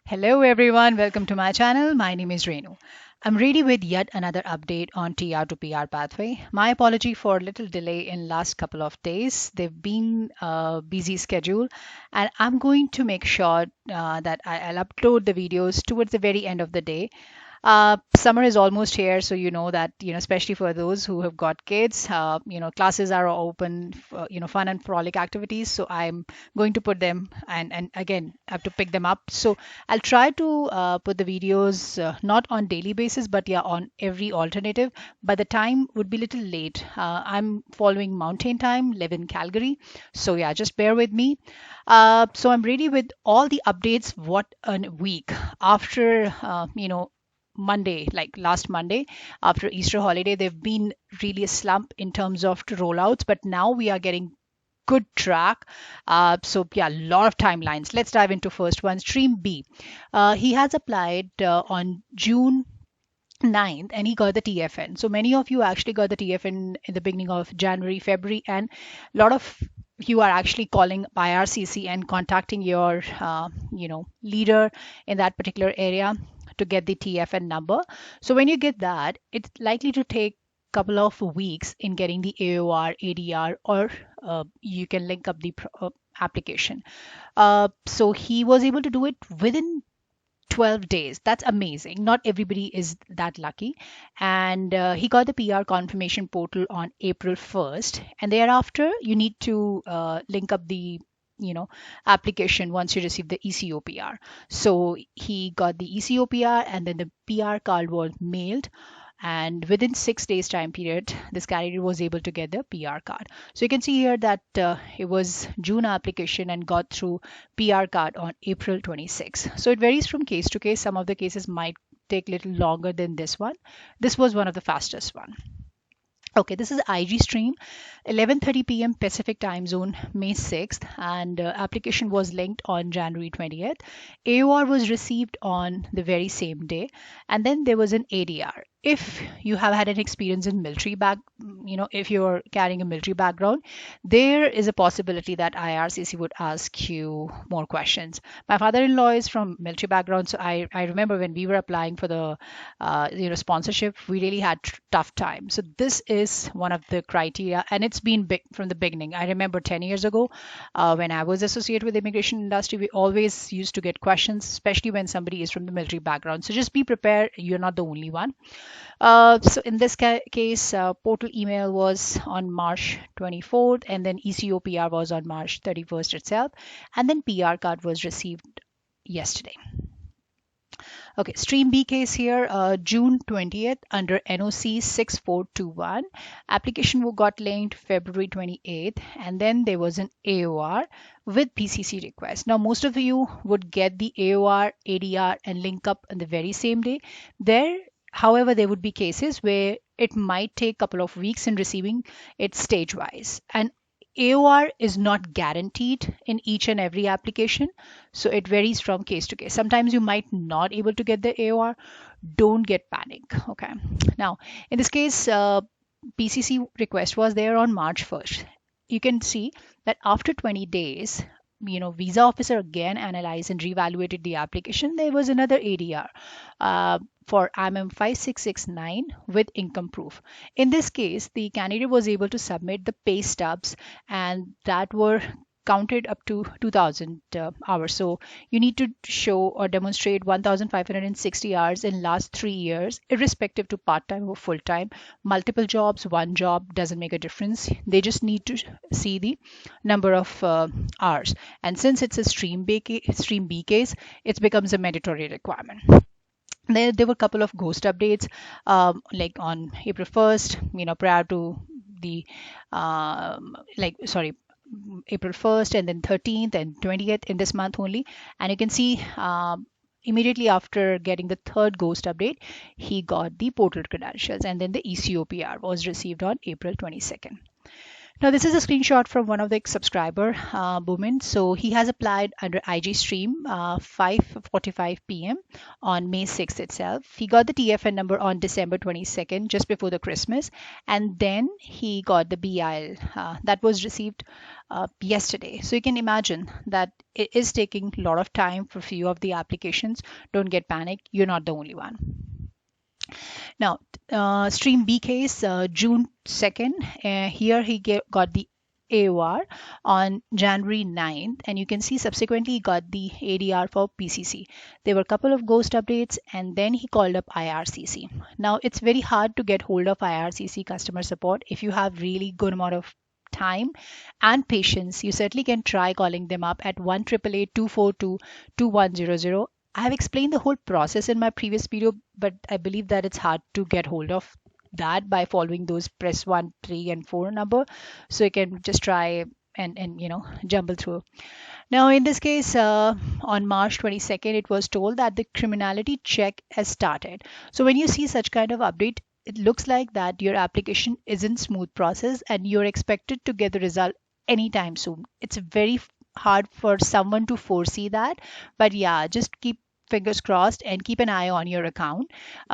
Hello everyone, welcome to my channel. My name is Renu. I'm ready with yet another update on TR to PR pathway. My apology for a little delay in last couple of days. They've been a busy schedule and I'm going to make sure that I'll upload the videos towards the very end of the day. Summer is almost here, so you know that, especially for those who have got kids, classes are open, for, fun and frolic activities. So I'm going to put them and again, I have to pick them up. So I'll try to put the videos not on daily basis, but yeah, on every alternative. But the time would be a little late. I'm following mountain time, live in Calgary. So yeah, just bear with me. So I'm ready with all the updates. What a week after, Monday, like last Monday after Easter holiday, they've been really a slump in terms of rollouts, but now we are getting good track. So yeah, a lot of timelines. Let's dive into first one, Stream B. He has applied on June 9th and he got the TFN. So many of you actually got the TFN in the beginning of January, February, and a lot of you are actually calling IRCC and contacting your leader in that particular area to get the TFN number. So when you get that, it's likely to take couple of weeks in getting the AOR, ADR, or you can link up the application. So he was able to do it within 12 days. That's amazing. Not everybody is that lucky. And he got the PR confirmation portal on April 1st. And thereafter, you need to link up the application once you receive the ECOPR. So he got the ECOPR and then the PR card was mailed, and within 6 days time period this candidate was able to get the PR card. So you can see here that it was June application and got through PR card on April 26. So it varies from case to case. Some of the cases might take a little longer than this one. This was one of the fastest one. Okay, this is IG stream, 11:30 p.m. Pacific time zone, May 6th, and application was linked on January 20th. AOR was received on the very same day, and then there was an ADR. If you have had an experience in military if you're carrying a military background, there is a possibility that IRCC would ask you more questions. My father-in-law is from military background, so I remember when we were applying for the sponsorship, we really had tough time. So this is one of the criteria, and it's been big from the beginning. I remember 10 years ago when I was associated with the immigration industry, we always used to get questions, especially when somebody is from the military background. So just be prepared. You're not the only one. So in this case, portal email was on March 24th, and then ECOPR was on March 31st itself, and then PR card was received yesterday. Okay, stream B case here, June 20th under NOC 6421. Application got linked February 28th, and then there was an AOR with PCC request. Now, most of you would get the AOR, ADR, and link up on the very same day. However, there would be cases where it might take a couple of weeks in receiving it stage wise. And AOR is not guaranteed in each and every application, so it varies from case to case. Sometimes you might not able to get the AOR. Don't get panic. Okay. Now, in this case, PCC request was there on March 1st. You can see that after 20 days, visa officer again analyzed and reevaluated the application. There was another ADR for IMM 5669 with income proof. In this case, the candidate was able to submit the pay stubs, and that were counted up to 2000 hours. So you need to show or demonstrate 1560 hours in last 3 years, irrespective to part-time or full-time. Multiple jobs, one job doesn't make a difference. They just need to see the number of hours. And since it's a stream B case, it becomes a mandatory requirement. There were a couple of ghost updates, like on April 1st, prior to the April 1st, and then 13th and 20th in this month only. And you can see immediately after getting the third ghost update, he got the portal credentials, and then the ECOPR was received on April 22nd. Now, this is a screenshot from one of the subscriber, Boomin. So he has applied under IG Stream 5:45 p.m. on May 6th itself. He got the TFN number on December 22nd, just before the Christmas, and then he got the BIL that was received yesterday. So you can imagine that it is taking a lot of time for few of the applications. Don't get panicked. You're not the only one. Now, Stream B case, June 2nd, here he got the AOR on January 9th, and you can see subsequently he got the ADR for PCC. There were a couple of ghost updates, and then he called up IRCC. Now, it's very hard to get hold of IRCC customer support. If you have really good amount of time and patience, you certainly can try calling them up at 1-888-242-2100. I have explained the whole process in my previous video, but I believe that it's hard to get hold of that by following those press 1, 3, and 4 number. So you can just try and jumble through. Now, in this case, on March 22nd, it was told that the criminality check has started. So when you see such kind of update, it looks like that your application is in smooth process and you're expected to get the result anytime soon. It's very hard for someone to foresee that, but yeah, just keep fingers crossed and keep an eye on your account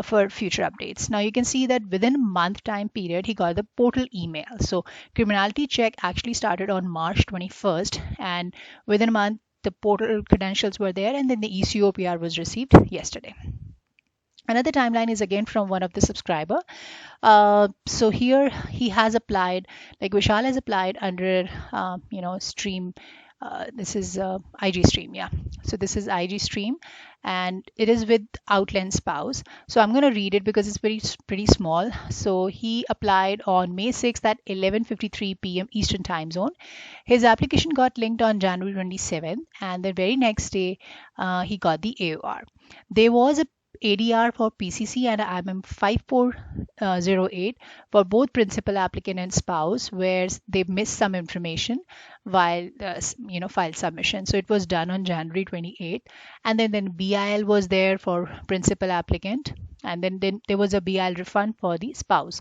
for future updates. Now you can see that within a month time period, he got the portal email. So criminality check actually started on March 21st, and within a month, the portal credentials were there, and then the ECOPR was received yesterday. Another timeline is again from one of the subscriber. So here he has applied, like Vishal has applied under, stream. This is IG Stream, yeah. So this is IG Stream, and it is with Outland spouse. So I'm going to read it because it's pretty small. So he applied on May 6th at 11:53 p.m. Eastern Time Zone. His application got linked on January 27th, and the very next day he got the AOR. There was a ADR for PCC and IMM 5408 for both principal applicant and spouse, where they missed some information while file submission. So it was done on January 28th, and then BIL was there for principal applicant, and then there was a BIL refund for the spouse.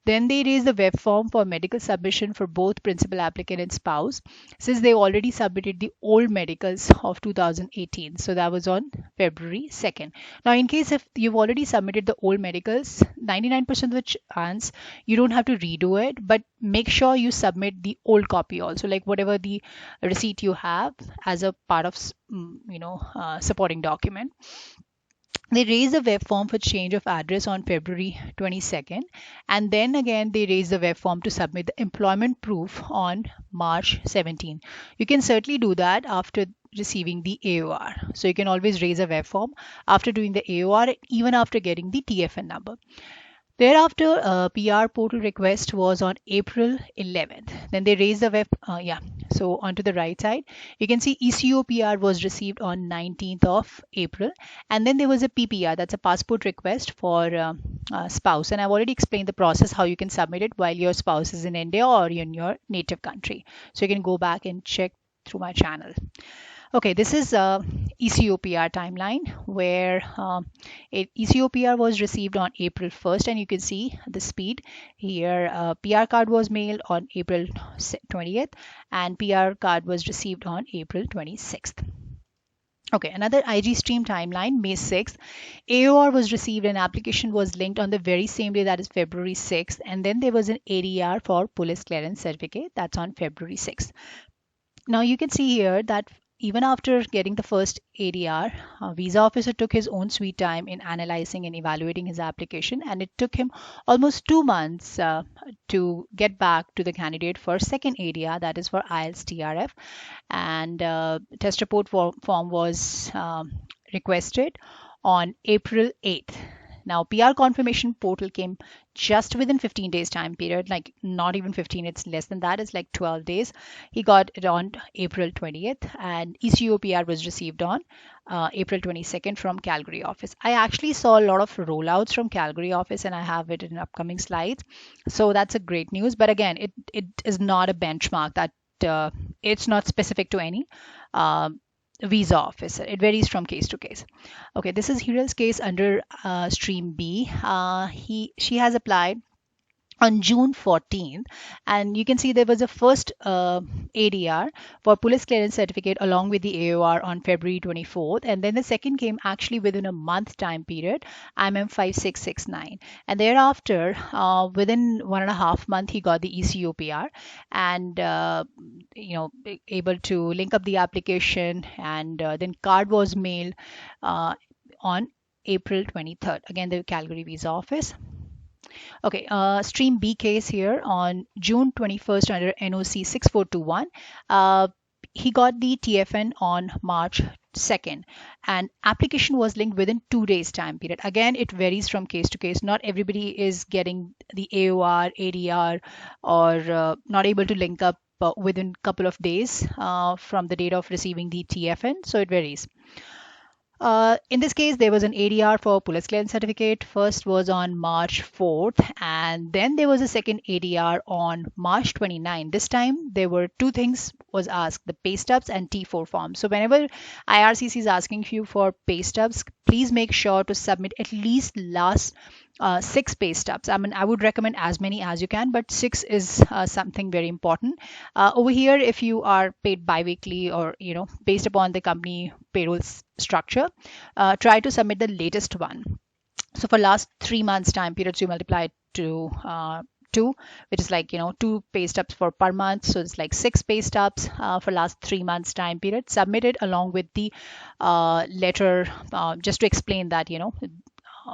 Then they raised the web form for medical submission for both principal applicant and spouse, since they already submitted the old medicals of 2018. So that was on February 2nd. Now, in case if you've already submitted the old medicals, 99% of the chance you don't have to redo it, but make sure you submit the old copy also, like whatever the receipt you have as a part of supporting document. They raised the web form for change of address on February 22nd, and then again they raised the web form to submit the employment proof on March 17. You can certainly do that after receiving the AOR. So you can always raise a web form after doing the AOR, even after getting the TFN number. Thereafter, a PR portal request was on April 11th. Then they raised the web, So onto the right side, you can see ECOPR was received on 19th of April. And then there was a PPR, that's a passport request for spouse. And I've already explained the process, how you can submit it while your spouse is in India or in your native country. So you can go back and check through my channel. Okay, this is ECOPR timeline where ECOPR was received on April 1st, and you can see the speed here. PR card was mailed on April 20th, and PR card was received on April 26th. Okay, another IG Stream timeline, May 6th. AOR was received and application was linked on the very same day, that is February 6th. And then there was an ADR for police clearance certificate, that's on February 6th. Now you can see here that even after getting the first ADR, visa officer took his own sweet time in analyzing and evaluating his application, and it took him almost 2 months to get back to the candidate for second ADR, that is for IELTS TRF, and test report form was requested on April 8th. Now, PR confirmation portal came just within 15 days time period, like not even 15, it's less than that, it's like 12 days. He got it on April 20th, and ECOPR was received on April 22nd from Calgary office. I actually saw a lot of rollouts from Calgary office, and I have it in upcoming slides. So that's a great news. But again, it is not a benchmark, that it's not specific to any visa officer. It varies from case to case. Okay, this is Hiral's case under Stream B. She has applied on June 14th, and you can see there was a first ADR for police clearance certificate along with the AOR on February 24th, and then the second came actually within a month time period, IMM 5669, and thereafter within 1.5 months he got the ECOPR, and able to link up the application, and then card was mailed on April 23rd. Again, the Calgary visa office. Okay, stream B case here on June 21st under NOC 6421. He got the TFN on March 2nd, and application was linked within 2 days time period. Again, it varies from case to case. Not everybody is getting the AOR, ADR, or not able to link up within couple of days from the date of receiving the TFN, so it varies. In this case, there was an ADR for police clearance certificate. First was on March 4th, and then there was a second ADR on March 29th. This time, there were two things was asked: the pay stubs and T4 form. So whenever IRCC is asking you for pay stubs, please make sure to submit at least last 6 pay stubs. I mean, I would recommend as many as you can, but 6 is something very important. Over here, if you are paid bi-weekly or based upon the company payroll structure, try to submit the latest one. So for last 3 months time periods, you multiply it to 2, which is like 2 pay stubs for per month, so it's like 6 pay stubs for last 3 months time period, submitted along with the letter, just to explain that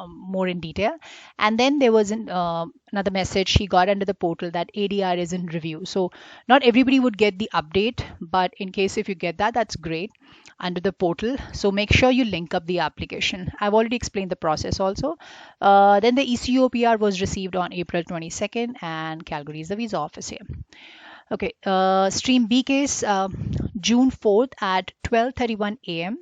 more in detail. And then there was another message he got under the portal that ADR is in review. So not everybody would get the update, but in case if you get that, that's great under the portal. So make sure you link up the application. I've already explained the process also. Then the ECOPR was received on April 22nd, and Calgary is the visa office here. Okay, stream B case, June 4th at 12:31 a.m.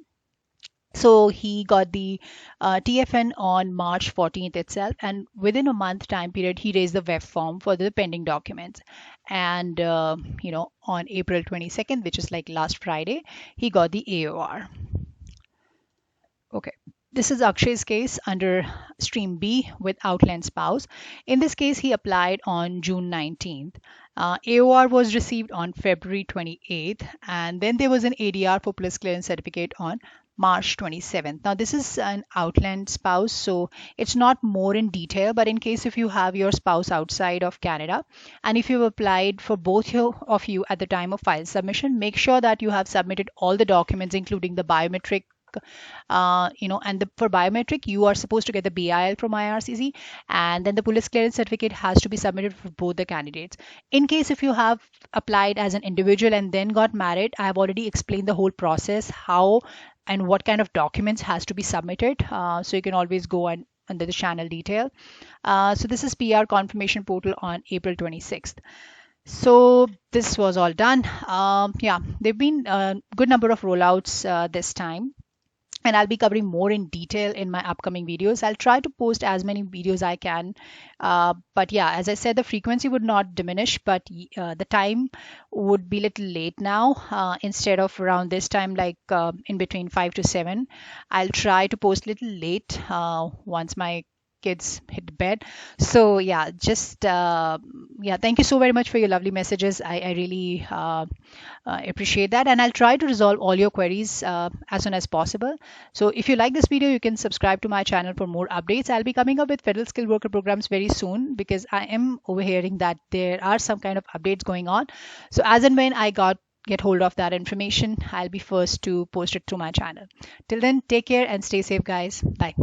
So he got the TFN on March 14th itself, and within a month time period, he raised the web form for the pending documents. And on April 22nd, which is like last Friday, he got the AOR. Okay. This is Akshay's case under stream B with Outland spouse. In this case, he applied on June 19th. AOR was received on February 28th, and then there was an ADR for police clearance certificate on March 27th. Now, this is an Outland spouse, so it's not more in detail, but in case if you have your spouse outside of Canada, and if you've applied for both of you at the time of file submission, make sure that you have submitted all the documents, including the biometric for biometric, you are supposed to get the BIL from IRCC, and then the police clearance certificate has to be submitted for both the candidates. In case if you have applied as an individual and then got married, I have already explained the whole process, how and what kind of documents has to be submitted. So you can always go under the channel detail. So this is PR confirmation portal on April 26th. So this was all done. Yeah, there've been a good number of rollouts this time, and I'll be covering more in detail in my upcoming videos. I'll try to post as many videos I can. But yeah, as I said, the frequency would not diminish, but the time would be a little late now. Instead of around this time, like in between 5 to 7, I'll try to post a little late once my kids hit bed. So yeah, just thank you so very much for your lovely messages. I really appreciate that, and I'll try to resolve all your queries as soon as possible. So if you like this video, you can subscribe to my channel for more updates. I'll be coming up with federal skilled worker programs very soon, because I am overhearing that there are some kind of updates going on. So as and when I get hold of that information, I'll be first to post it to my channel. Till then, take care and stay safe, guys. Bye.